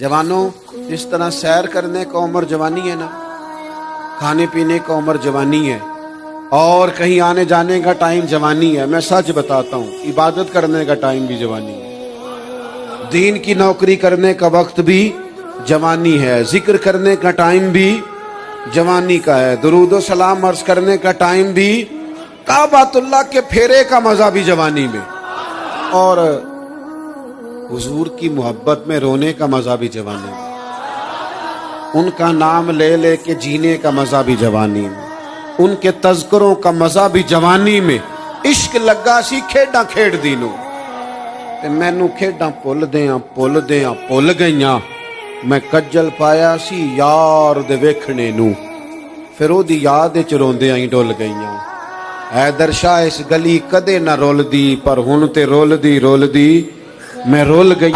جوانوں، جس طرح سیر کرنے کا عمر جوانی ہے نا، کھانے پینے کا عمر جوانی ہے، اور کہیں آنے جانے کا ٹائم جوانی ہے. میں سچ بتاتا ہوں، عبادت کرنے کا ٹائم بھی جوانی ہے، دین کی نوکری کرنے کا وقت بھی جوانی ہے، ذکر کرنے کا ٹائم بھی جوانی کا ہے، درود و سلام عرض کرنے کا ٹائم بھی، کعبۃ اللہ کے پھیرے کا مزہ بھی جوانی میں، اور حضور کی محبت میں رونے کا مزہ بھی جوانی میں، ان کا نام لے لے کے جینے کا مزہ بھی جوانی میں، ان کے تذکروں کا مزہ بھی جوانی میں. عشق لگا سی کھیڈاں کھیڈ دینوں تے مینوں کھیڈاں پل گئیاں. میں کجل پایا سی یار دے ویکھنے نوں، پھر او دی یاد وچ روندیاں ہی ڈل گئیاں. حیدر شاہ اس گلی کدے نہ رول دی، پر ہن تے رول دی میں رول گئی.